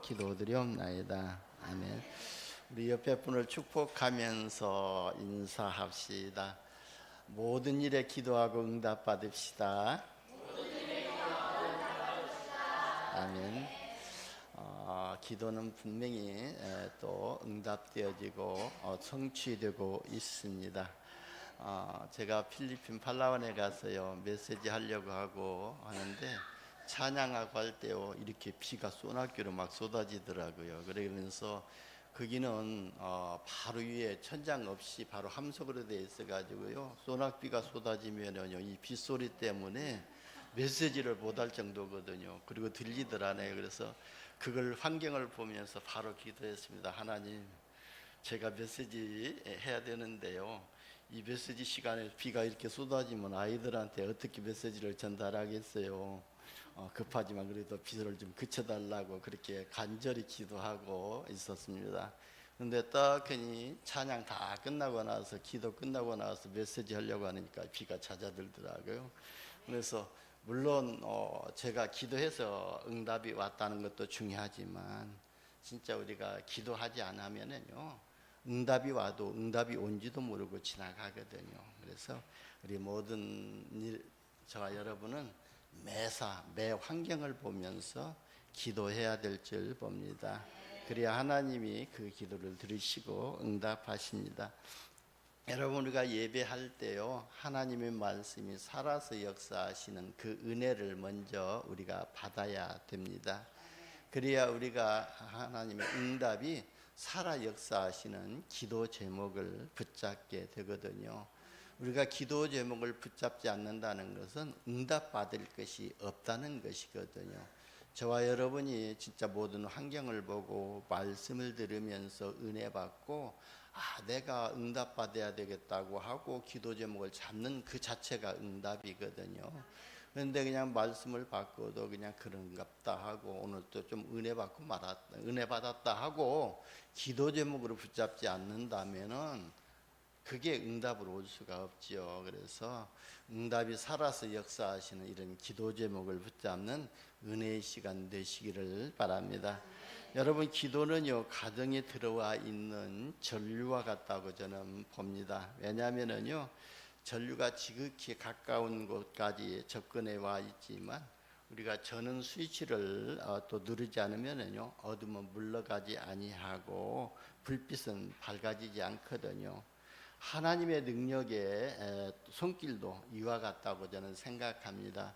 기도드리옵나이다. 아멘. 우리 옆에 분을 축복하면서 인사합시다. 모든 일에 기도하고 응답 받읍시다. 아멘. 기도는 분명히 또 응답되어지고 성취되고 있습니다. 제가 필리핀 팔라완에 가서요 메시지 하려고 하고 하는데 찬양하고 할 때요 이렇게 비가 소낙비로 막 쏟아지더라고요. 그러면서 거기는 바로 위에 천장 없이 바로 함석으로 되어 있어 가지고요 소낙비가 쏟아지면요 이 빗소리 때문에 메시지를 못할 정도거든요. 그리고 들리더라네요. 그래서 그걸 환경을 보면서 바로 기도했습니다. 하나님, 제가 메시지 해야 되는데요 이 메시지 시간에 비가 이렇게 쏟아지면 아이들한테 어떻게 메시지를 전달하겠어요. 급하지만 그래도 비를 좀 그쳐달라고 그렇게 간절히 기도하고 있었습니다. 근데 떡하니 찬양 다 끝나고 나서 기도 끝나고 나서 메시지 하려고 하니까 비가 잦아들더라고요. 그래서 물론 제가 기도해서 응답이 왔다는 것도 중요하지만 진짜 우리가 기도하지 않으면은요 응답이 와도 응답이 온지도 모르고 지나가거든요. 그래서 우리 모든 일, 저와 여러분은 매사 매 환경을 보면서 기도해야 될 줄 봅니다. 그래야 하나님이 그 기도를 들으시고 응답하십니다. 여러분, 우리가 예배할 때요 하나님의 말씀이 살아서 역사하시는 그 은혜를 먼저 우리가 받아야 됩니다. 그래야 우리가 하나님의 응답이 살아 역사하시는 기도 제목을 붙잡게 되거든요. 우리가 기도 제목을 붙잡지 않는다는 것은 응답받을 것이 없다는 것이거든요. 저와 여러분이 진짜 모든 환경을 보고 말씀을 들으면서 은혜 받고 내가 응답받아야 되겠다고 하고 기도 제목을 잡는 그 자체가 응답이거든요. 그런데 그냥 말씀을 받고도 그냥 그런갑다 하고 오늘 또 좀 은혜 받았다 하고 기도 제목으로 붙잡지 않는다면은 그게 응답으로 올 수가 없지요. 그래서 응답이 살아서 역사하시는 이런 기도 제목을 붙잡는 은혜의 시간 되시기를 바랍니다. 여러분, 기도는요 가정에 들어와 있는 전류와 같다고 저는 봅니다. 왜냐하면은요 전류가 지극히 가까운 곳까지 접근해 와 있지만 우리가 전원 스위치를 또 누르지 않으면은요 어둠은 물러가지 아니하고 불빛은 밝아지지 않거든요. 하나님의 능력의 손길도 이와 같다고 저는 생각합니다.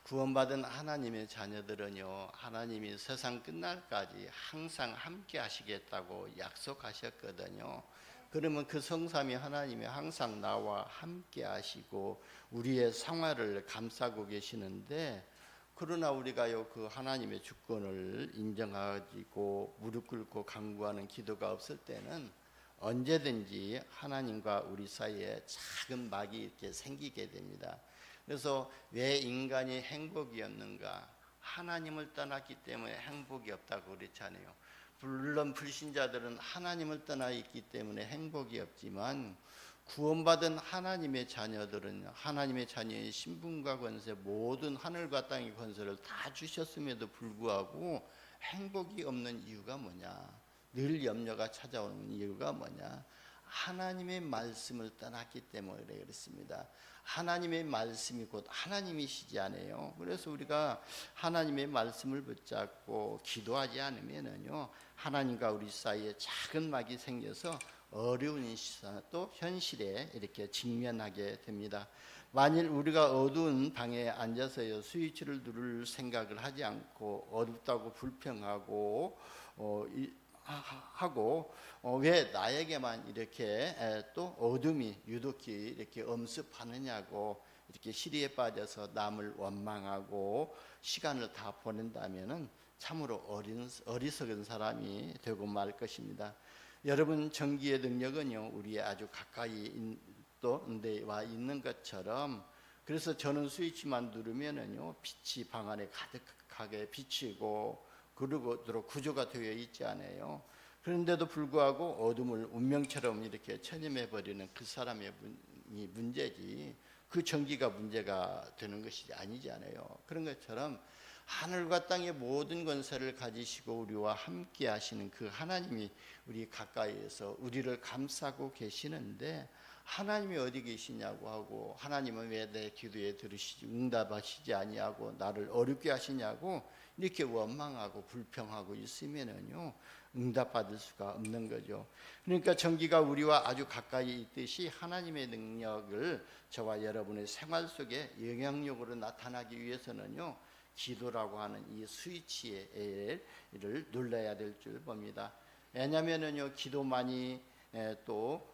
구원받은 하나님의 자녀들은요 하나님이 세상 끝날까지 항상 함께 하시겠다고 약속하셨거든요. 그러면 그 성삼위 하나님이 항상 나와 함께 하시고 우리의 생활을 감싸고 계시는데, 그러나 우리가요 그 하나님의 주권을 인정하고 무릎 꿇고 간구하는 기도가 없을 때는 언제든지 하나님과 우리 사이에 작은 막이 이렇게 생기게 됩니다. 그래서 왜 인간이 행복이 없는가? 하나님을 떠났기 때문에 행복이 없다고 그랬잖아요. 물론 불신자들은 하나님을 떠나 있기 때문에 행복이 없지만 구원받은 하나님의 자녀들은 하나님의 자녀의 신분과 권세, 모든 하늘과 땅의 권세를 다 주셨음에도 불구하고 행복이 없는 이유가 뭐냐? 늘 염려가 찾아오는 이유가 뭐냐? 하나님의 말씀을 떠났기 때문에 그렇습니다. 하나님의 말씀이 곧 하나님이시지 않아요. 그래서 우리가 하나님의 말씀을 붙잡고 기도하지 않으면요 하나님과 우리 사이에 작은 막이 생겨서 어려운 시선 또 현실에 이렇게 직면하게 됩니다. 만일 우리가 어두운 방에 앉아서요 스위치를 누를 생각을 하지 않고 어둡다고 불평하고 왜 나에게만 이렇게 또 어둠이 유독히 이렇게 엄습하느냐고 이렇게 시리에 빠져서 남을 원망하고 시간을 다 보낸다면은 참으로 어리석은 사람이 되고 말 것입니다. 여러분, 전기의 능력은요 우리의 아주 가까이 또 와 있는 것처럼, 그래서 저는 스위치만 누르면은요 빛이 방 안에 가득하게 비치고 그리고 구조가 되어 있지 않아요. 그런데도 불구하고 어둠을 운명처럼 이렇게 천임해 버리는 그 사람의 문제지 그 전기가 문제가 되는 것이 아니지 않아요. 그런 것처럼 하늘과 땅의 모든 권세를 가지시고 우리와 함께 하시는 그 하나님이 우리 가까이에서 우리를 감싸고 계시는데, 하나님이 어디 계시냐고 하고, 하나님은 왜 내 기도에 들으시지 응답하시지 아니하고 나를 어렵게 하시냐고 이렇게 원망하고 불평하고 있으면은요, 응답받을 수가 없는 거죠. 그러니까 전기가 우리와 아주 가까이 있듯이 하나님의 능력을 저와 여러분의 생활 속에 영향력으로 나타나기 위해서는요, 기도라고 하는 이 스위치를 눌러야 될 줄 봅니다. 왜냐하면은요, 기도만이 또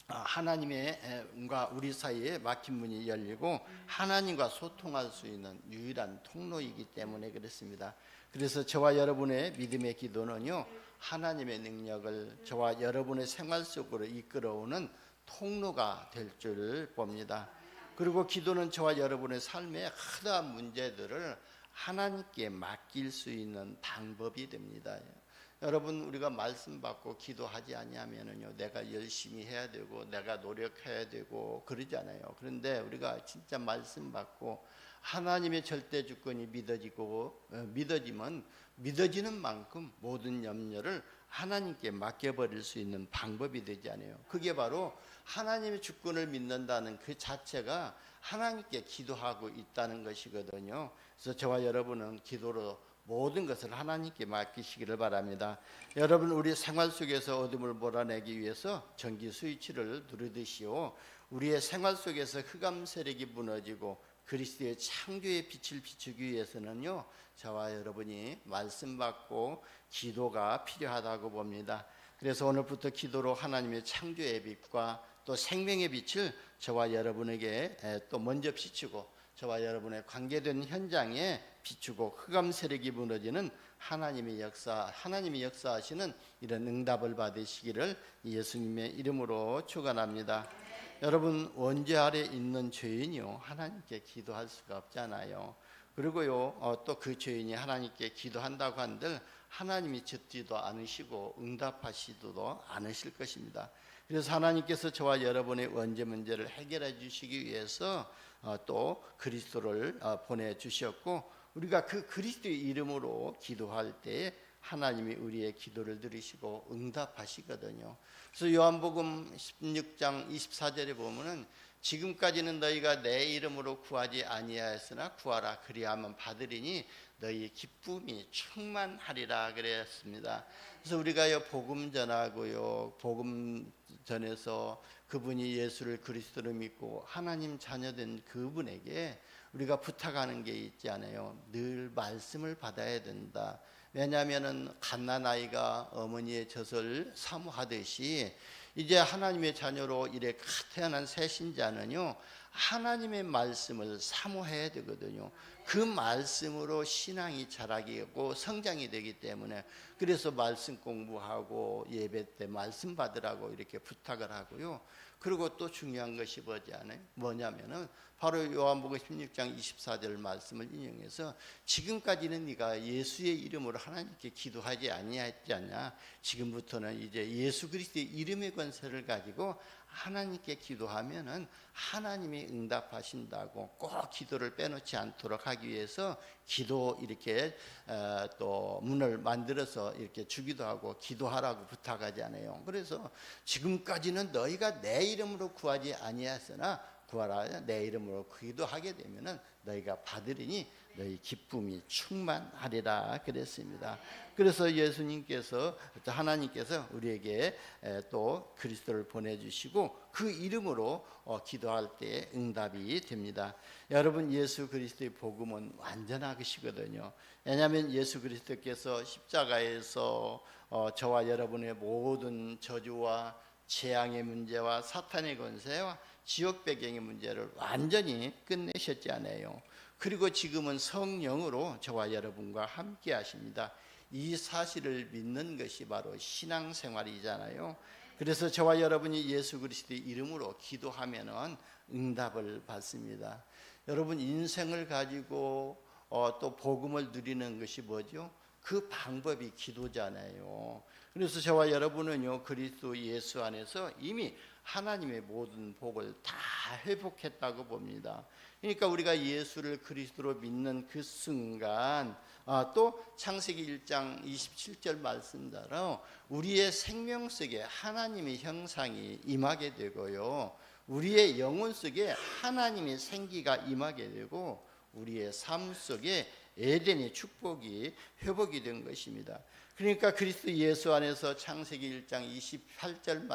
하나님과 우리 사이에 막힌 문이 열리고 하나님과 소통할 수 있는 유일한 통로이기 때문에 그렇습니다. 그래서 저와 여러분의 믿음의 기도는요, 하나님의 능력을 저와 여러분의 생활 속으로 이끌어오는 통로가 될 줄 봅니다. 그리고 기도는 저와 여러분의 삶의 크다한 문제들을 하나님께 맡길 수 있는 방법이 됩니다. 여러분, 우리가 말씀 받고 기도하지 아니하면은요, 내가 열심히 해야 되고 내가 노력해야 되고 그러잖아요. 그런데 우리가 진짜 말씀 받고 하나님의 절대 주권이 믿어지면 믿어지는 만큼 모든 염려를 하나님께 맡겨버릴 수 있는 방법이 되지 않아요. 그게 바로 하나님의 주권을 믿는다는 그 자체가 하나님께 기도하고 있다는 것이거든요. 그래서 저와 여러분은 기도로 모든 것을 하나님께 맡기시기를 바랍니다. 여러분, 우리 생활 속에서 어둠을 몰아내기 위해서 전기 스위치를 누르듯이요, 우리의 생활 속에서 흑암 세력이 무너지고 그리스도의 창조의 빛을 비추기 위해서는요, 저와 여러분이 말씀 받고 기도가 필요하다고 봅니다. 그래서 오늘부터 기도로 하나님의 창조의 빛과 또 생명의 빛을 저와 여러분에게 또 먼저 비추고 저와 여러분의 관계된 현장에 비추고 흑암 세력이 무너지는 하나님이 역사하시는 이런 응답을 받으시기를 예수님의 이름으로 축원합니다. 여러분, 원죄 아래 있는 죄인이요, 하나님께 기도할 수가 없잖아요. 그리고요, 또 그 죄인이 하나님께 기도한다고 한들 하나님이 듣지도 않으시고 응답하시지도 않으실 것입니다. 그래서 하나님께서 저와 여러분의 원죄 문제를 해결해 주시기 위해서 또 그리스도를 보내주셨고, 우리가 그 그리스도의 이름으로 기도할 때 하나님이 우리의 기도를 들으시고 응답하시거든요. 그래서 요한복음 16장 24절에 보면은 지금까지는 너희가 내 이름으로 구하지 아니하였으나 구하라 그리하면 받으리니 너희 기쁨이 충만하리라 그랬습니다. 그래서 우리가요, 복음 전하고요, 복음 전해서 그분이 예수를 그리스도로 믿고 하나님 자녀된 그분에게 우리가 부탁하는 게 있지 않아요? 늘 말씀을 받아야 된다. 왜냐하면은 갓난아이가 어머니의 젖을 사모하듯이 이제 하나님의 자녀로 이래 태어난 새 신자는요, 하나님의 말씀을 사모해야 되거든요. 그 말씀으로 신앙이 자라고 성장이 되기 때문에, 그래서 말씀 공부하고 예배 때 말씀 받으라고 이렇게 부탁을 하고요. 그리고 또 중요한 것이 뭐냐면은 바로 요한복음 16장 24절 말씀을 인용해서 지금까지는 네가 예수의 이름으로 하나님께 기도하지 아니했지 않냐, 지금부터는 이제 예수 그리스도의 이름의 권세를 가지고 하나님께 기도하면은 하나님이 응답하신다고, 꼭 기도를 빼놓지 않도록 하기 위해서 기도 이렇게 또 문을 만들어서 이렇게 주기도 하고 기도하라고 부탁하잖아요. 그래서 지금까지는 너희가 내 이름으로 구하지 아니하였으나 구하라 내 이름으로 기도하게 되면은 너희가 받으리니 너희 기쁨이 충만하리라 그랬습니다. 그래서 예수님께서, 하나님께서 우리에게 또 그리스도를 보내주시고 그 이름으로 기도할 때 응답이 됩니다. 여러분, 예수 그리스도의 복음은 완전하시거든요. 왜냐하면 예수 그리스도께서 십자가에서 저와 여러분의 모든 저주와 재앙의 문제와 사탄의 권세와 지옥 배경의 문제를 완전히 끝내셨지 않아요. 그리고 지금은 성령으로 저와 여러분과 함께 하십니다. 이 사실을 믿는 것이 바로 신앙생활이잖아요. 그래서 저와 여러분이 예수 그리스도의 이름으로 기도하면은 응답을 받습니다. 여러분, 인생을 가지고 또 복음을 누리는 것이 뭐죠? 그 방법이 기도잖아요. 그래서 저와 여러분은요, 그리스도 예수 안에서 이미 하나님의 모든 복을 다 회복했다고 봅니다. 그러니까 우리가 예수를 그리스도로 믿는 그 순간, 또 창세기 1장 27절 말씀대로 우리의 생명 속에 하나님의 형상이 임하게 되고요, 우리의 영혼 속에 하나님의 생기가 임하게 되고, 우리의 삶 속에 에덴의 축복이 회복이 된 것입니다. 그러니까 그리스도 예수 안에서 창세기 1장 28절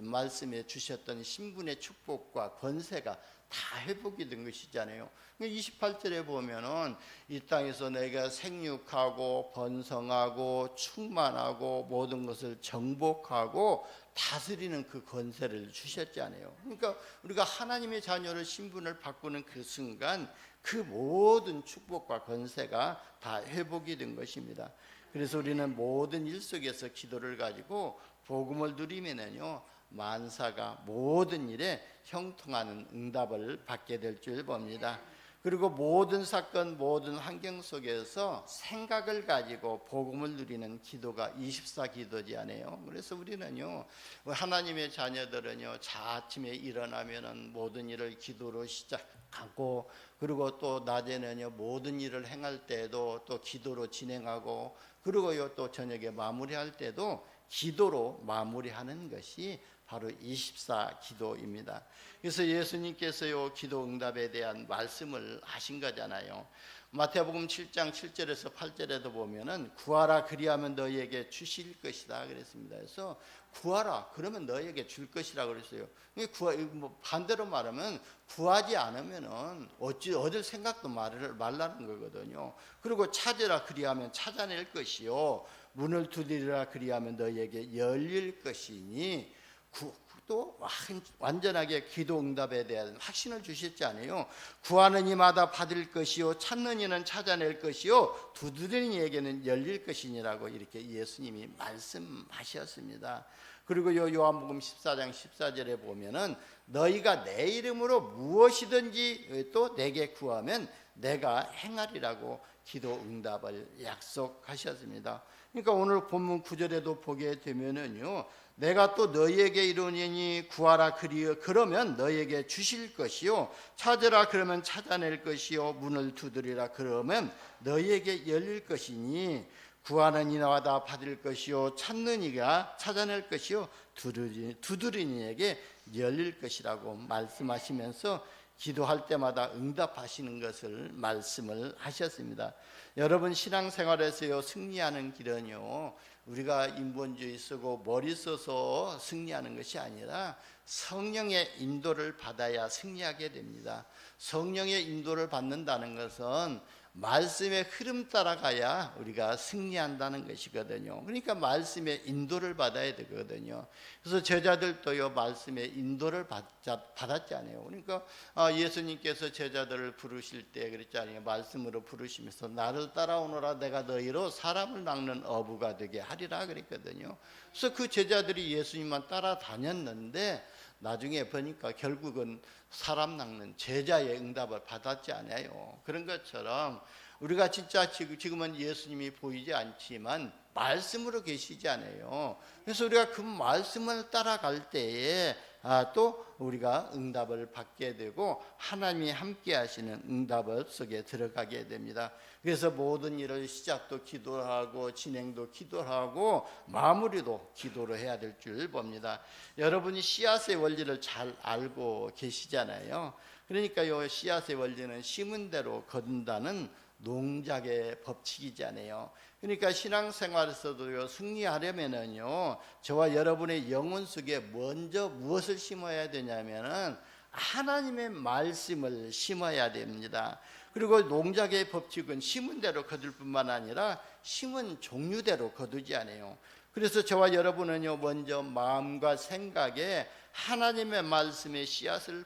말씀에 주셨던 신분의 축복과 권세가 다 회복이 된 것이잖아요. 28절에 보면은 이 땅에서 내가 생육하고 번성하고 충만하고 모든 것을 정복하고 다스리는 그 권세를 주셨잖아요. 그러니까 우리가 하나님의 자녀를 신분을 바꾸는 그 순간 그 모든 축복과 권세가 다 회복이 된 것입니다. 그래서 우리는 모든 일 속에서 기도를 가지고 복음을 누리면은요, 만사가 모든 일에 형통하는 응답을 받게 될 줄 봅니다. 그리고 모든 사건, 모든 환경 속에서 생각을 가지고 복음을 누리는 기도가 24 기도잖아요. 그래서 우리는요, 하나님의 자녀들은요, 아침에 일어나면은 모든 일을 기도로 시작하고, 그리고 또 낮에는요, 모든 일을 행할 때도 또 기도로 진행하고, 그리고요, 또 저녁에 마무리할 때도 기도로 마무리하는 것이 바로 24 기도입니다. 그래서 예수님께서요, 기도 응답에 대한 말씀을 하신 거잖아요. 마태복음 7장 7절에서 8절에도 보면은 구하라 그리하면 너희에게 주실 것이다 그랬습니다. 그래서 구하라 그러면 너희에게 줄 것이라 그랬어요. 반대로 말하면 구하지 않으면은 어찌 얻을 생각도 말라는 거거든요. 그리고 찾으라 그리하면 찾아낼 것이요, 문을 두드리라 그리하면 너희에게 열릴 것이니, 또 완전하게 기도 응답에 대한 확신을 주셨지 않아요. 구하는 이마다 받을 것이요, 찾는 이는 찾아낼 것이요, 두드리는 이에게는 열릴 것이니라고 이렇게 예수님이 말씀하셨습니다. 그리고 요한복음 14장 14절에 보면은 너희가 내 이름으로 무엇이든지 또 내게 구하면 내가 행하리라고 기도 응답을 약속하셨습니다. 그러니까 오늘 본문 9절에도 보게 되면은요, 내가 또 너희에게 이르노니 구하라 그러면 너희에게 주실 것이요, 찾으라 그러면 찾아낼 것이요, 문을 두드리라 그러면 너희에게 열릴 것이니, 구하는 이마다 받을 것이요, 찾는 이가 찾아낼 것이요, 두드리는 이에게 열릴 것이라고 말씀하시면서 기도할 때마다 응답하시는 것을 말씀을 하셨습니다. 여러분, 신앙생활에서요, 승리하는 길은요, 우리가 인본주의 쓰고 머리 써서 승리하는 것이 아니라 성령의 인도를 받아야 승리하게 됩니다. 성령의 인도를 받는다는 것은 말씀의 흐름 따라가야 우리가 승리한다는 것이거든요. 그러니까 말씀의 인도를 받아야 되거든요. 그래서 제자들도요, 말씀의 인도를 받았잖아요. 그러니까 예수님께서 제자들을 부르실 때 그랬잖아요. 말씀으로 부르시면서 나를 따라오너라, 내가 너희로 사람을 낚는 어부가 되게 하리라 그랬거든요. 그래서 그 제자들이 예수님만 따라다녔는데 나중에 보니까 결국은 사람 낚는 제자의 응답을 받았지 않아요. 그런 것처럼 우리가 진짜 지금은 예수님이 보이지 않지만 말씀으로 계시지 않아요. 그래서 우리가 그 말씀을 따라갈 때에 또 우리가 응답을 받게 되고 하나님이 함께 하시는 응답 속에 들어가게 됩니다. 그래서 모든 일을 시작도 기도하고 진행도 기도하고 마무리도 기도로 해야 될 줄 봅니다. 여러분이 씨앗의 원리를 잘 알고 계시잖아요. 그러니까 이 씨앗의 원리는 심은 대로 거둔다는 농작의 법칙이잖아요. 그러니까 신앙생활에서도요, 승리하려면은요, 저와 여러분의 영혼 속에 먼저 무엇을 심어야 되냐면은 하나님의 말씀을 심어야 됩니다. 그리고 농작의 법칙은 심은 대로 거둘 뿐만 아니라 심은 종류대로 거두지 않아요. 그래서 저와 여러분은요, 먼저 마음과 생각에 하나님의 말씀의 씨앗을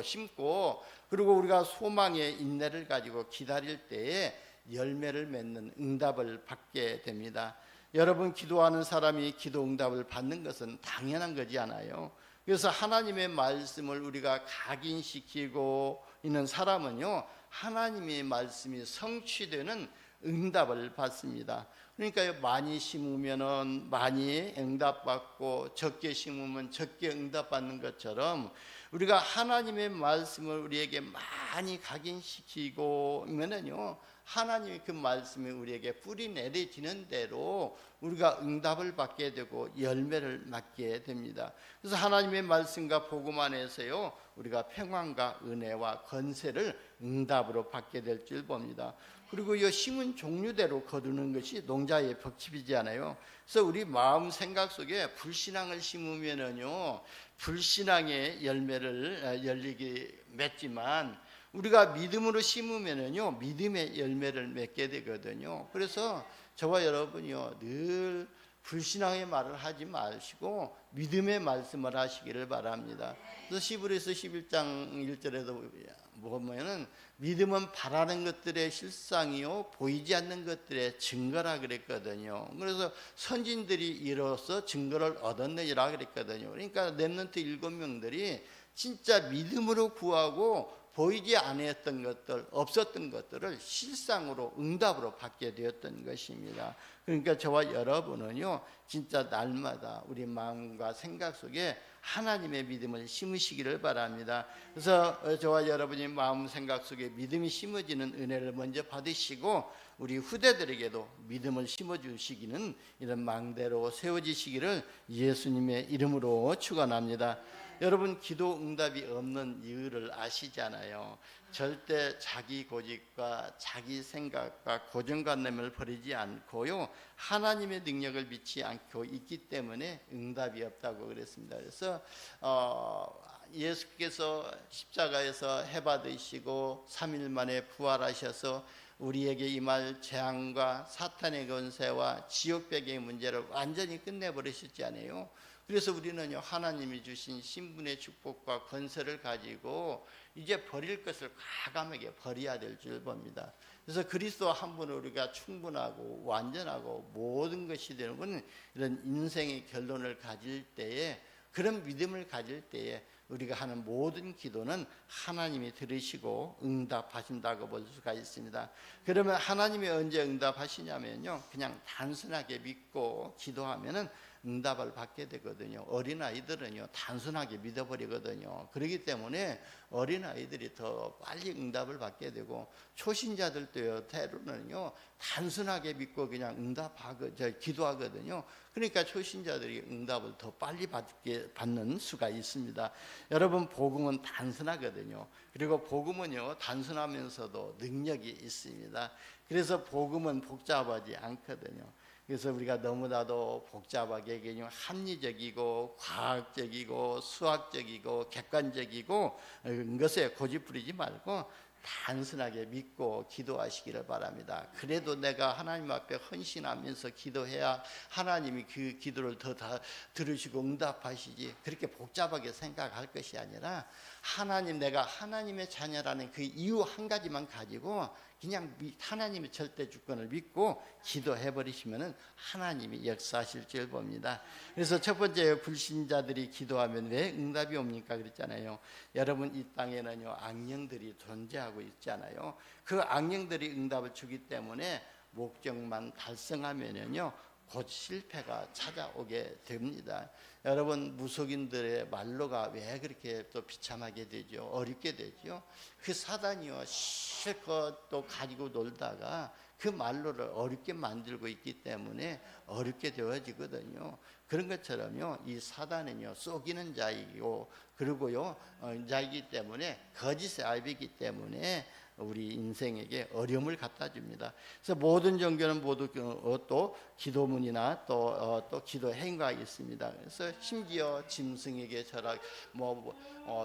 심고, 그리고 우리가 소망의 인내를 가지고 기다릴 때에 열매를 맺는 응답을 받게 됩니다. 여러분, 기도하는 사람이 기도 응답을 받는 것은 당연한 거지 않아요. 그래서 하나님의 말씀을 우리가 각인시키고 있는 사람은요, 하나님의 말씀이 성취되는 응답을 받습니다. 그러니까 많이 심으면은 많이 응답받고 적게 심으면 적게 응답받는 것처럼 우리가 하나님의 말씀을 우리에게 많이 각인시키고면은요, 하나님의 그 말씀이 우리에게 뿌리 내려지는 대로 우리가 응답을 받게 되고 열매를 맺게 됩니다. 그래서 하나님의 말씀과 복음 안에서요, 우리가 평안과 은혜와 권세를 응답으로 받게 될 줄 봅니다. 그리고 이 심은 종류대로 거두는 것이 농자의 벽집이지 않아요. 그래서 우리 마음 생각 속에 불신앙을 심으면은요, 불신앙의 열매를 열리게 맺지만, 우리가 믿음으로 심으면은요, 믿음의 열매를 맺게 되거든요. 그래서 저와 여러분이요, 늘 불신앙의 말을 하지 마시고 믿음의 말씀을 하시기를 바랍니다. 그래서 히브리서 11장 1절에도 보면은 믿음은 바라는 것들의 실상이요 보이지 않는 것들의 증거라 그랬거든요. 그래서 선진들이 이로써 증거를 얻었느니라 그랬거든요. 그러니까 렘넌트 7명들이 진짜 믿음으로 구하고 보이지 않았던 것들, 없었던 것들을 실상으로 응답으로 받게 되었던 것입니다. 그러니까 저와 여러분은요, 진짜 날마다 우리 마음과 생각 속에 하나님의 믿음을 심으시기를 바랍니다. 그래서 저와 여러분의 마음 생각 속에 믿음이 심어지는 은혜를 먼저 받으시고 우리 후대들에게도 믿음을 심어주시기는 이런 망대로 세워지시기를 예수님의 이름으로 축원합니다. 여러분, 기도 응답이 없는 이유를 아시잖아요. 절대 자기 고집과 자기 생각과 고정관념을 버리지 않고요, 하나님의 능력을 믿지 않고 있기 때문에 응답이 없다고 그랬습니다. 그래서 예수께서 십자가에서 해받으시고 3일 만에 부활하셔서 우리에게 임할 재앙과 사탄의 권세와 지옥배경의 문제를 완전히 끝내버리셨지 않아요? 그래서 우리는요, 하나님이 주신 신분의 축복과 권세를 가지고 이제 버릴 것을 과감하게 버려야 될 줄 봅니다. 그래서 그리스도 한 분을 우리가 충분하고 완전하고 모든 것이 되는 것은 이런 인생의 결론을 가질 때에, 그런 믿음을 가질 때에 우리가 하는 모든 기도는 하나님이 들으시고 응답하신다고 볼 수가 있습니다. 그러면 하나님이 언제 응답하시냐면요, 그냥 단순하게 믿고 기도하면은 응답을 받게 되거든요. 어린아이들은요, 단순하게 믿어버리거든요. 그렇기 때문에 어린아이들이 더 빨리 응답을 받게 되고, 초신자들도요, 때로는요, 단순하게 믿고 그냥 기도하거든요. 그러니까 초신자들이 응답을 더 빨리 받는 수가 있습니다. 여러분, 복음은 단순하거든요. 그리고 복음은요, 단순하면서도 능력이 있습니다. 그래서 복음은 복잡하지 않거든요. 그래서 우리가 너무나도 복잡하게 그냥 합리적이고 과학적이고 수학적이고 객관적이고 것에 고집 부리지 말고 단순하게 믿고 기도하시기를 바랍니다. 그래도 내가 하나님 앞에 헌신하면서 기도해야 하나님이 그 기도를 더 들으시고 응답하시지, 그렇게 복잡하게 생각할 것이 아니라 내가 하나님의 자녀라는 그 이유 한 가지만 가지고 그냥 하나님의 절대 주권을 믿고 기도해 버리시면은 하나님이 역사하실 줄 봅니다. 그래서 첫 번째, 불신자들이 기도하면 왜 응답이 옵니까 그랬잖아요. 여러분, 이 땅에는요, 악령들이 존재하고 있잖아요. 그 악령들이 응답을 주기 때문에 목적만 달성하면은요, 곧 실패가 찾아오게 됩니다. 여러분, 무속인들의 말로가 왜 그렇게 또 비참하게 되죠? 어렵게 되죠? 그 사단이요, 실컷 또 가지고 놀다가 그 말로를 어렵게 만들고 있기 때문에 어렵게 되어지거든요. 그런 것처럼요, 이 사단은요, 속이는 자이고, 그리고요, 자이기 때문에 거짓의 아비이기 때문에 우리 인생에게 어려움을 갖다 줍니다. 그래서 모든 종교는 모두 또 기도문이나 또 기도 행위가 있습니다. 그래서 심지어 짐승에게 절하고,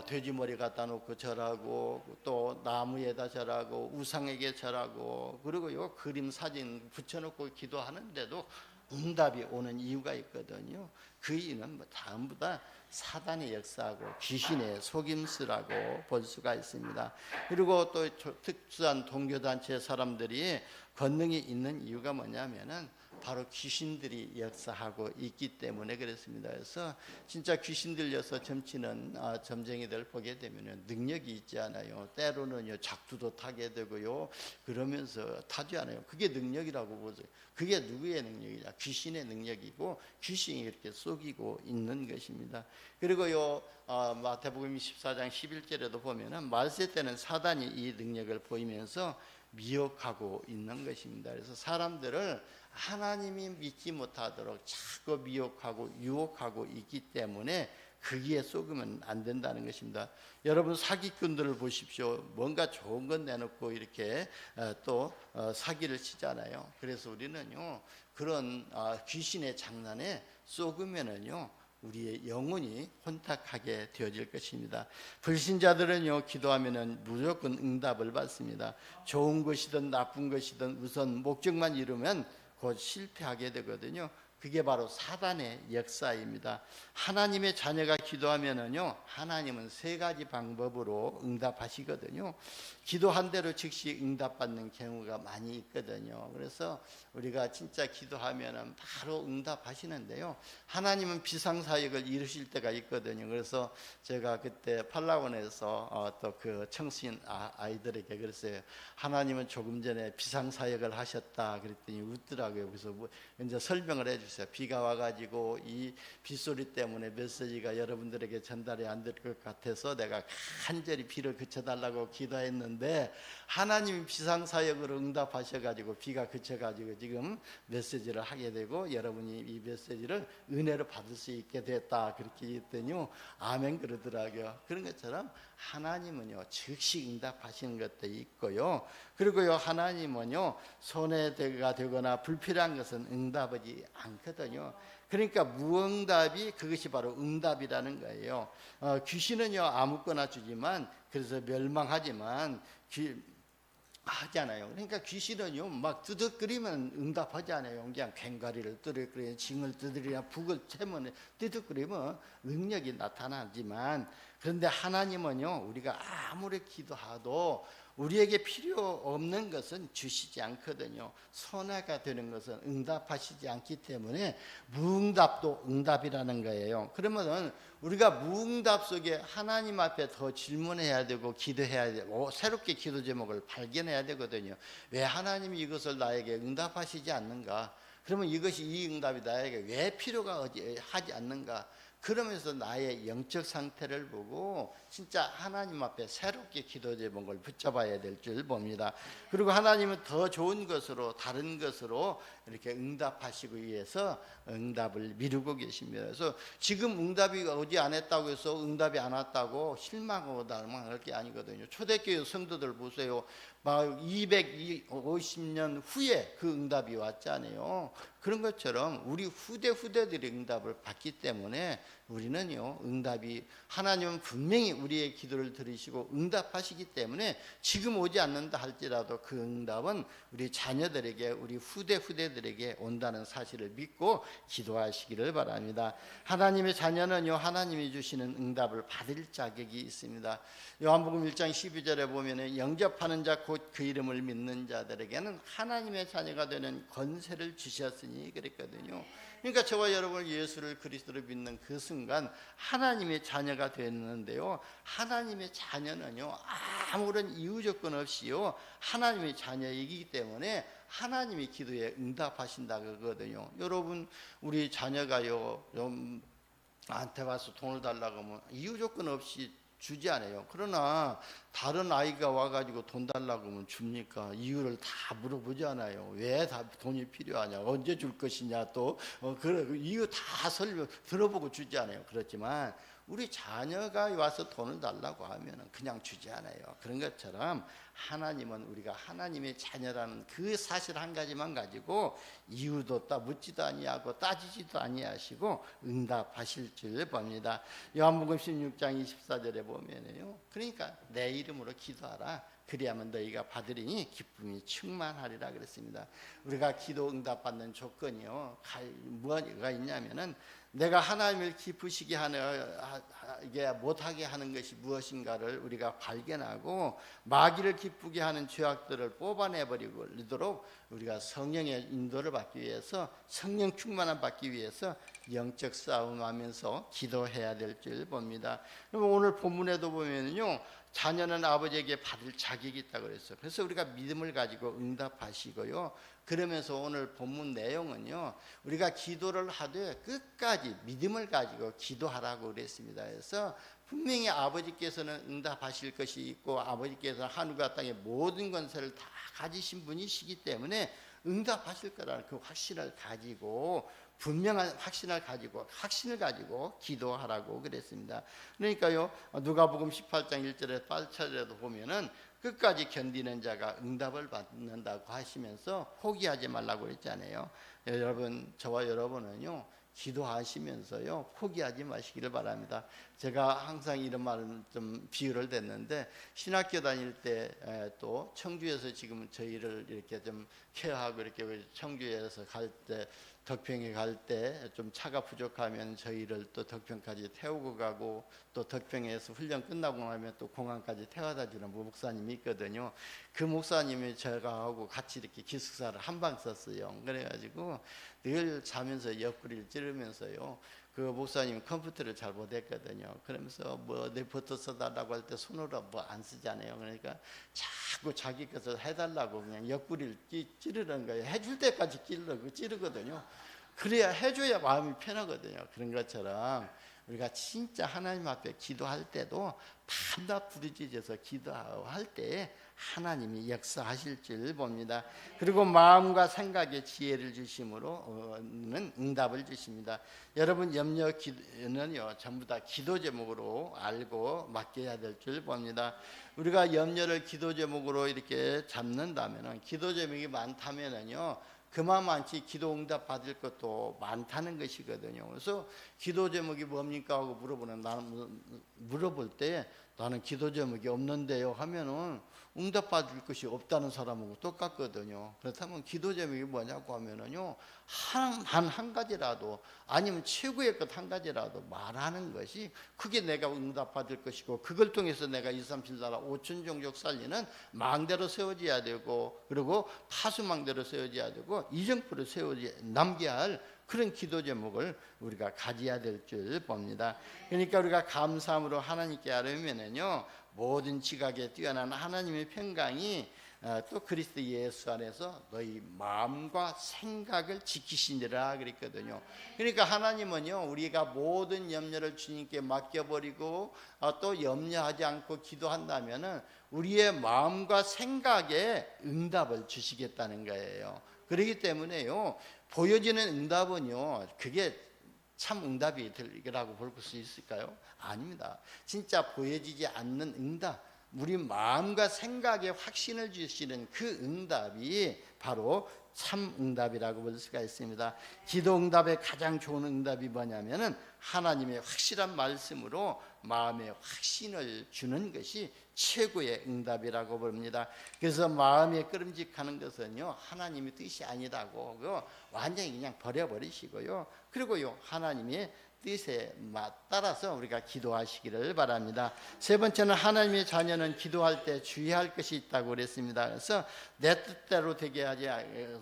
돼지머리 갖다 놓고 절하고, 또 나무에다 절하고, 우상에게 절하고, 그리고요, 그림 사진 붙여놓고 기도하는데도 응답이 오는 이유가 있거든요. 그 이유는 전부 다 사단의 역사하고 귀신의 속임수라고 볼 수가 있습니다. 그리고 또 특수한 종교단체 사람들이 권능이 있는 이유가 뭐냐면은 바로 귀신들이 역사하고 있기 때문에 그렇습니다. 그래서 진짜 귀신 들려서 점치는 점쟁이들 보게 되면 능력이 있지 않아요. 때로는요 작두도 타게 되고요. 그러면서 타지 않아요. 그게 능력이라고 보죠. 그게 누구의 능력이냐? 귀신의 능력이고 귀신이 이렇게 속이고 있는 것입니다. 그리고요 마태복음 14장 11절에도 보면은 말세 때는 사단이 이 능력을 보이면서 미혹하고 있는 것입니다. 그래서 사람들을 하나님이 믿지 못하도록 자꾸 미혹하고 유혹하고 있기 때문에 거기에 속으면 안 된다는 것입니다. 여러분 사기꾼들을 보십시오. 뭔가 좋은 건 내놓고 이렇게 또 사기를 치잖아요. 그래서 우리는요 그런 귀신의 장난에 속으면은요 우리의 영혼이 혼탁하게 되어질 것입니다. 불신자들은요 기도하면은 무조건 응답을 받습니다. 좋은 것이든 나쁜 것이든 우선 목적만 이루면 곧 실패하게 되거든요. 그게 바로 사단의 역사입니다. 하나님의 자녀가 기도하면은요 하나님은 세 가지 방법으로 응답하시거든요. 기도한 대로 즉시 응답받는 경우가 많이 있거든요. 그래서 우리가 진짜 기도하면은 바로 응답하시는데요. 하나님은 비상사역을 이루실 때가 있거든요. 그래서 제가 그때 팔라곤에서 또 그 청소년 아이들에게 그랬어요. 하나님은 조금 전에 비상사역을 하셨다 그랬더니 웃더라고요. 그래서 뭐 이제 설명을 해주세요. 비가 와가지고 이 빗소리 때문에 메시지가 여러분들에게 전달이 안 될 것 같아서 내가 간절히 비를 그쳐달라고 기도했는데 하나님이 비상사역으로 응답하셔가지고 비가 그쳐가지고 지금 메시지를 하게 되고 여러분이 이 메시지를 은혜로 받을 수 있게 됐다 그렇게 했더니요 아멘 그러더라고요. 그런 것처럼 하나님은요 즉시 응답하시는 것도 있고요. 그리고요 하나님은요 손해가 되거나 불필요한 것은 응답하지 않거든요. 그러니까 무응답이 그것이 바로 응답이라는 거예요. 귀신은요 아무거나 주지만 그래서 멸망하지만 하잖아요. 그러니까 귀신은요 막 뜨득거리면 응답하지 않아요. 그냥 괭가리를 뜨득거리면 징을 뜨들이나 북을 채면 뜨득거리면 능력이 나타나지만 그런데 하나님은요 우리가 아무리 기도해도 우리에게 필요 없는 것은 주시지 않거든요. 손해가 되는 것은 응답하시지 않기 때문에 무응답도 응답이라는 거예요. 그러면은 우리가 무응답 속에 하나님 앞에 더 질문해야 되고 기도해야 되고 새롭게 기도 제목을 발견해야 되거든요. 왜 하나님이 이것을 나에게 응답하시지 않는가? 그러면 이것이 이 응답이 나에게 왜 필요가 하지 않는가? 그러면서 나의 영적 상태를 보고 진짜 하나님 앞에 새롭게 기도 제목을 붙여봐야 될 줄 봅니다. 그리고 하나님은 더 좋은 것으로 다른 것으로 이렇게 응답하시기 위해서 응답을 미루고 계십니다. 그래서 지금 응답이 오지 않았다고 해서 응답이 안 왔다고 실망하고 날망할 게 아니거든요. 초대교회 성도들 보세요. 막 250년 후에 그 응답이 왔잖아요. 그런 것처럼 우리 후대들이 응답을 받기 때문에 우리는요 응답이 하나님은 분명히 우리의 기도를 들으시고 응답하시기 때문에 지금 오지 않는다 할지라도 그 응답은 우리 자녀들에게 우리 후대들에게 온다는 사실을 믿고 기도하시기를 바랍니다. 하나님의 자녀는요 하나님이 주시는 응답을 받을 자격이 있습니다. 요한복음 1장 12절에 보면 영접하는 자 곧 그 이름을 믿는 자들에게는 하나님의 자녀가 되는 권세를 주셨으니 그랬거든요. 그러니까 저와 여러분 예수를 그리스도로 믿는 그 순간 하나님의 자녀가 되는데요. 하나님의 자녀는요 아무런 이유 조건 없이요 하나님의 자녀이기 때문에 하나님이 기도에 응답하신다 그러거든요. 여러분 우리 자녀가요 나한테 와서 돈을 달라고 하면 이유 조건 없이 주지 않아요. 그러나 다른 아이가 와가지고 돈 달라고 하면 줍니까? 이유를 다 물어보지 않아요. 왜 다 돈이 필요하냐? 언제 줄 것이냐? 또 그 이유 다 설명 들어보고 주지 않아요. 그렇지만 우리 자녀가 와서 돈을 달라고 하면 그냥 주지 않아요. 그런 것처럼 하나님은 우리가 하나님의 자녀라는 그 사실 한 가지만 가지고 이유도 묻지도 아니하고 따지지도 아니하시고 응답하실 줄 봅니다. 요한복음 16장 24절에 보면요. 그러니까 내 이름으로 기도하라. 그리하면 너희가 받으리니 기쁨이 충만하리라 그랬습니다. 우리가 기도 응답받는 조건이요, 뭐가 있냐면은 내가 하나님을 기쁘시게 이게 못하게 하는 것이 무엇인가를 우리가 발견하고 마귀를 기쁘게 하는 죄악들을 뽑아내버리도록 우리가 성령의 인도를 받기 위해서, 성령 충만함 받기 위해서 영적 싸움하면서 기도해야 될 줄 봅니다. 그럼 오늘 본문에도 보면요, 자녀는 아버지에게 받을 자격이 있다고 그랬어요. 그래서 우리가 믿음을 가지고 응답하시고요, 그러면서 오늘 본문 내용은요, 우리가 기도를 하되 끝까지 믿음을 가지고 기도하라고 그랬습니다. 그래서 분명히 아버지께서는 응답하실 것이 있고, 아버지께서는 하늘과 땅의 모든 권세를 다 가지신 분이시기 때문에 응답하실 거라는 그 확신을 가지고, 분명한 확신을 가지고 기도하라고 그랬습니다. 그러니까요, 누가복음 18장 1절에 8절에도 보면은 끝까지 견디는 자가 응답을 받는다고 하시면서 포기하지 말라고 그랬잖아요. 여러분, 저와 여러분은요, 기도하시면서요, 포기하지 마시기를 바랍니다. 제가 항상 이런 말은 좀 비유를 댔는데, 신학교 다닐 때 또 청주에서 지금 저희를 이렇게 좀 케어하고, 이렇게 청주에서 갈 때, 덕평에 갈 때 좀 차가 부족하면 저희를 또 덕평까지 태우고 가고, 또 덕평에서 훈련 끝나고 나면 또 공항까지 태워다 주는 목사님이 있거든요. 그 목사님이 저하고 같이 이렇게 기숙사를 한방 썼어요. 그래가지고 늘 자면서 옆구리를 찌르면서요, 그 목사님 컴퓨터를 잘 못했거든요. 그러면서 뭐 레포트 써달라고 할 때 손으로 뭐 안 쓰잖아요. 그러니까 자꾸 자기 것을 해달라고 그냥 옆구리를 찌르는 거예요. 해줄 때까지 찌르거든요. 그래야, 해줘야 마음이 편하거든요. 그런 것처럼 우리가 진짜 하나님 앞에 기도할 때도 밤낮 부르짖어서 기도할 때 하나님이 역사하실 줄 봅니다. 그리고 마음과 생각에 지혜를 주심으로는 응답을 주십니다. 여러분, 염려 기도는요, 전부 다 기도 제목으로 알고 맡겨야 될 줄 봅니다. 우리가 염려를 기도 제목으로 이렇게 잡는다면은, 기도 제목이 많다면은요, 그만치 기도 응답 받을 것도 많다는 것이거든요. 그래서 기도 제목이 뭡니까 하고 물어볼 때 나는 기도 제목이 없는데요 하면은 응답 받을 것이 없다는 사람하고 똑같거든요. 그렇다면 기도 제목이 뭐냐고 하면은요, 한 가지라도, 아니면 최고의 것 한 가지라도 말하는 것이, 그게 내가 응답 받을 것이고, 그걸 통해서 내가 237 나라 5천 종족 살리는 망대로 세워져야 되고, 그리고 파수망대로 세워져야 되고, 이정표로 남겨야 할 그런 기도 제목을 우리가 가져야 될 줄 봅니다. 그러니까 우리가 감사함으로 하나님께 아뢰면은요, 모든 지각에 뛰어난 하나님의 평강이 또 그리스도 예수 안에서 너희 마음과 생각을 지키시니라 그랬거든요. 그러니까 하나님은요, 우리가 모든 염려를 주님께 맡겨버리고 또 염려하지 않고 기도한다면은 우리의 마음과 생각에 응답을 주시겠다는 거예요. 그렇기 때문에요, 보여지는 응답은요, 그게 참 응답이라고 볼 수 있을까요? 아닙니다. 진짜 보여지지 않는 응답, 우리 마음과 생각에 확신을 주시는 그 응답이 바로 참 응답이라고 볼 수가 있습니다. 기도 응답의 가장 좋은 응답이 뭐냐면은 하나님의 확실한 말씀으로 마음에 확신을 주는 것이 최고의 응답이라고 봅니다. 그래서 마음에 끄름직하는 것은요, 하나님의 뜻이 아니라고 완전히 그냥 버려버리시고요, 그리고요, 하나님의 뜻에 따라서 우리가 기도하시기를 바랍니다. 세 번째는, 하나님의 자녀는 기도할 때 주의할 것이 있다고 그랬습니다. 그래서 내 뜻대로 되게 하지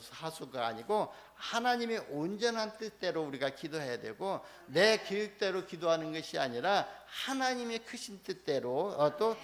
하수가 아니고 하나님의 온전한 뜻대로 우리가 기도해야 되고, 내 계획대로 기도하는 것이 아니라 하나님의 크신 뜻대로 또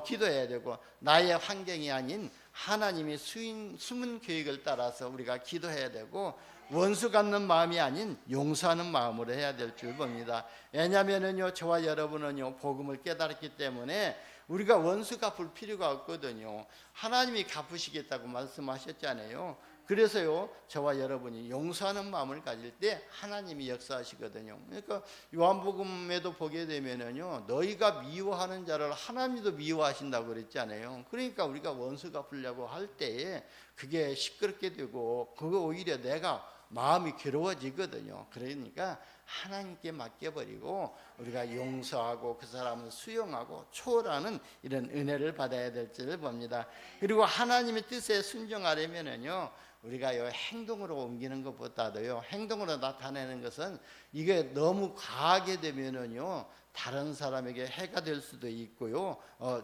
기도해야 되고, 나의 환경이 아닌 하나님의 숨은 계획을 따라서 우리가 기도해야 되고, 원수 갚는 마음이 아닌 용서하는 마음으로 해야 될 줄 봅니다. 왜냐하면요, 저와 여러분은요, 복음을 깨달았기 때문에 우리가 원수 갚을 필요가 없거든요. 하나님이 갚으시겠다고 말씀하셨잖아요. 그래서요, 저와 여러분이 용서하는 마음을 가질 때 하나님이 역사하시거든요. 그러니까 요한복음에도 보게 되면은요, 너희가 미워하는 자를 하나님도 미워하신다고 그랬잖아요. 그러니까 우리가 원수 갚으려고 할 때에 그게 시끄럽게 되고, 그거 오히려 내가 마음이 괴로워지거든요. 그러니까 하나님께 맡겨버리고 우리가 용서하고 그 사람을 수용하고 초월하는 이런 은혜를 받아야 될 줄을 봅니다. 그리고 하나님의 뜻에 순종하려면은요, 우리가 요 행동으로 옮기는 것보다도요, 행동으로 나타내는 것은 이게 너무 과하게 되면은요, 다른 사람에게 해가 될 수도 있고요,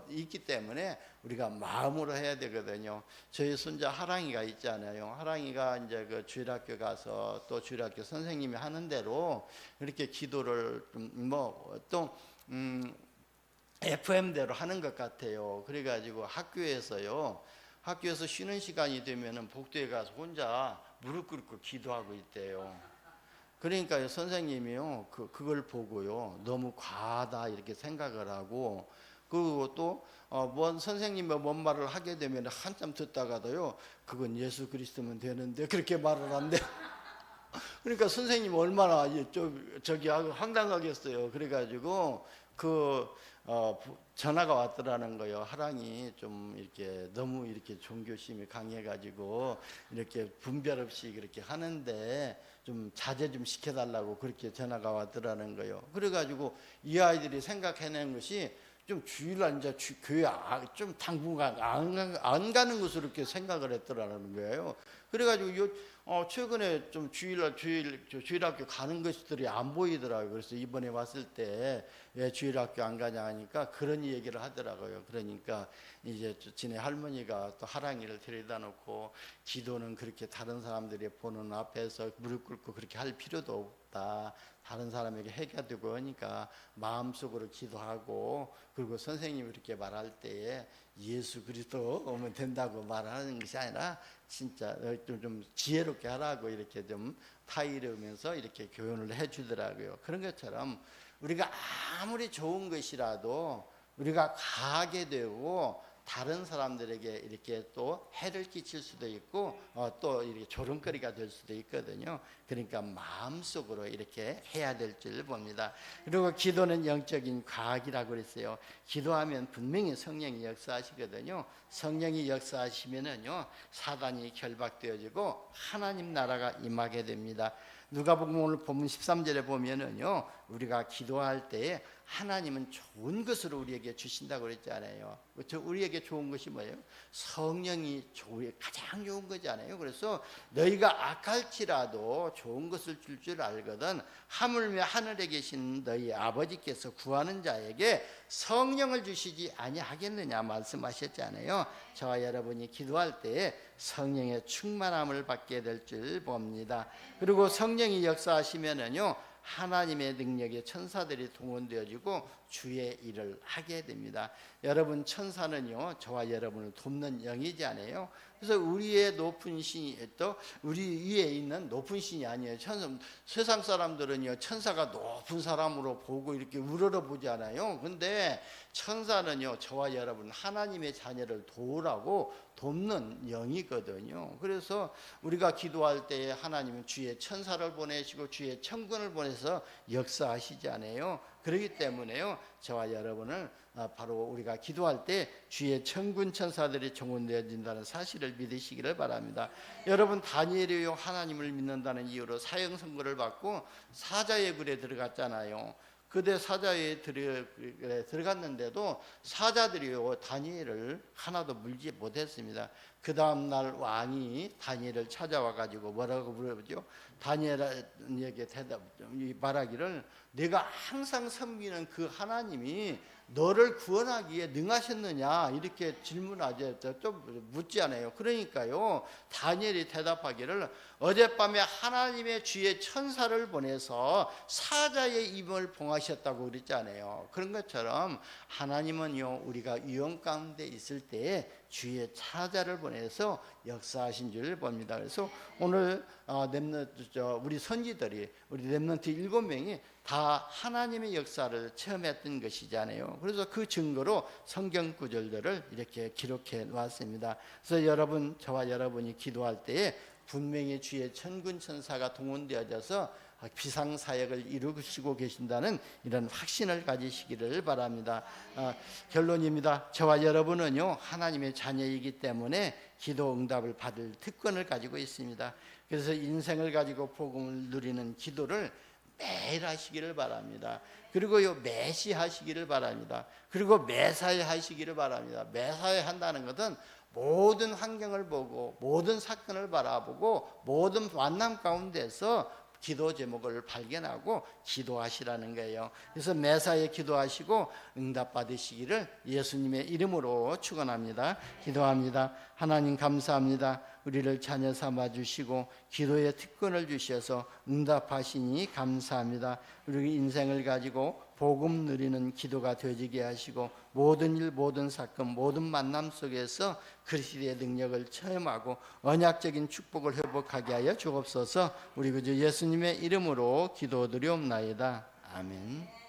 있기 때문에 우리가 마음으로 해야 되거든요. 저희 손자 하랑이가 있잖아요. 하랑이가 이제 그 주일학교 가서 또 주일학교 선생님이 하는 대로 이렇게 기도를 FM대로 하는 것 같아요. 그래가지고 학교에서 쉬는 시간이 되면은 복도에 가서 혼자 무릎 꿇고 기도하고 있대요. 그러니까 선생님이요, 그걸 보고요, 너무 과하다 이렇게 생각을 하고, 그리고 또 뭔 선생님이 뭔 말을 하게 되면 한참 듣다가도요, 그건 예수 그리스도면 되는데 그렇게 말을 한대. 그러니까 선생님 얼마나 저기 황당하겠어요. 그래가지고 전화가 왔더라는 거예요. 하랑이 좀 이렇게 너무 이렇게 종교심이 강해가지고 이렇게 분별 없이 그렇게 하는데 좀 자제 좀 시켜달라고 그렇게 전화가 왔더라는 거예요. 그래가지고 이 아이들이 생각해낸 것이 좀 주일날 이제 교회 좀 당분간 안 가는 것으로 이렇게 생각을 했더라는 거예요. 그래가지고 최근에 좀 주일학교 가는 것들이 안 보이더라고요. 그래서 이번에 왔을 때 왜 주일학교 안 가냐 하니까 그런 얘기를 하더라고요. 그러니까 이제 지네 할머니가 또 하랑이를 데려다 놓고 기도는 그렇게 다른 사람들이 보는 앞에서 무릎 꿇고 그렇게 할 필요도 없다. 다른 사람에게 해가 되고 하니까 마음속으로 기도하고, 그리고 선생님이 이렇게 말할 때에 예수 그리스도 오면 된다고 말하는 것이 아니라 진짜 좀 지혜롭게 하라고 이렇게 좀 타이르면서 이렇게 교훈을 해주더라고요. 그런 것처럼 우리가 아무리 좋은 것이라도 우리가 가하게 되고 다른 사람들에게 이렇게 또 해를 끼칠 수도 있고 또 이렇게 조롱거리가 될 수도 있거든요. 그러니까 마음속으로 이렇게 해야 될 줄 봅니다. 그리고 기도는 영적인 과학이라고 그랬어요. 기도하면 분명히 성령이 역사하시거든요. 성령이 역사하시면은요, 사단이 결박되어지고 하나님 나라가 임하게 됩니다. 누가복음 오늘 본문 13절에 보면은요, 우리가 기도할 때에 하나님은 좋은 것으로 우리에게 주신다고 그랬잖아요. 우리에게 좋은 것이 뭐예요? 성령이 가장 좋은 거잖아요. 그래서 너희가 악할지라도 좋은 것을 줄 줄 알거든 하물며 하늘에 계신 너희 아버지께서 구하는 자에게 성령을 주시지 아니하겠느냐 말씀하셨잖아요. 저와 여러분이 기도할 때에 성령의 충만함을 받게 될 줄 봅니다. 그리고 성령이 역사하시면은요, 하나님의 능력에 천사들이 동원되어지고 주의 일을 하게 됩니다. 여러분, 천사는요, 저와 여러분을 돕는 영이지 않아요? 그래서 우리의 높은 신이 또 우리 위에 있는 높은 신이 아니에요. 세상 사람들은요, 천사가 높은 사람으로 보고 이렇게 우러러 보지 않아요. 근데 천사는요, 저와 여러분 하나님의 자녀를 도우라고 돕는 영이거든요. 그래서 우리가 기도할 때에 하나님은 주의 천사를 보내시고 주의 천군을 보내서 역사하시지 않아요. 그렇기 때문에요, 저와 여러분을 바로 우리가 기도할 때 주의 천군 천사들이 정원되어진다는 사실을 믿으시기를 바랍니다. 여러분, 다니엘이요, 하나님을 믿는다는 이유로 사형 선고를 받고 사자의 굴에 들어갔잖아요. 그때 사자에 들어갔는데도 사자들이요, 다니엘을 하나도 물지 못했습니다. 그 다음날 왕이 다니엘을 찾아와 가지고 뭐라고 물어보죠? 다니엘에게 말하기를, 내가 항상 섬기는 그 하나님이 너를 구원하기에 능하셨느냐 이렇게 질문하죠. 좀 묻지 않아요. 그러니까요, 다니엘이 대답하기를, 어젯밤에 하나님의 주의 천사를 보내서 사자의 입을 봉하셨다고 그랬잖아요. 그런 것처럼 하나님은요, 우리가 위험 가운데 있을 때에 주의 사자를 보내서 역사하신 줄 봅니다. 그래서 오늘 우리 선지들이, 우리 렘넌트 7명이 다 하나님의 역사를 체험했던 것이잖아요. 그래서 그 증거로 성경 구절들을 이렇게 기록해 놓았습니다. 그래서 여러분, 저와 여러분이 기도할 때에 분명히 주의 천군 천사가 동원되어져서 비상사역을 이루시고 계신다는 이런 확신을 가지시기를 바랍니다. 결론입니다. 저와 여러분은요, 하나님의 자녀이기 때문에 기도 응답을 받을 특권을 가지고 있습니다. 그래서 인생을 가지고 복음을 누리는 기도를 매일 하시기를 바랍니다. 그리고요, 매시 하시기를 바랍니다. 그리고 매사에 하시기를 바랍니다. 매사에 한다는 것은 모든 환경을 보고 모든 사건을 바라보고 모든 만남 가운데서 기도 제목을 발견하고 기도하시라는 거예요. 그래서 매사에 기도하시고 응답 받으시기를 예수님의 이름으로 축원합니다. 기도합니다. 하나님 감사합니다. 우리를 자녀 삼아 주시고 기도의 특권을 주셔서 응답하시니 감사합니다. 우리 인생을 가지고 복음 누리는 기도가 되지게 하시고 모든 일 모든 사건 모든 만남 속에서 그리스도의 능력을 체험하고 언약적인 축복을 회복하게 하여 주옵소서. 우리 구주 예수님의 이름으로 기도드리옵나이다. 아멘.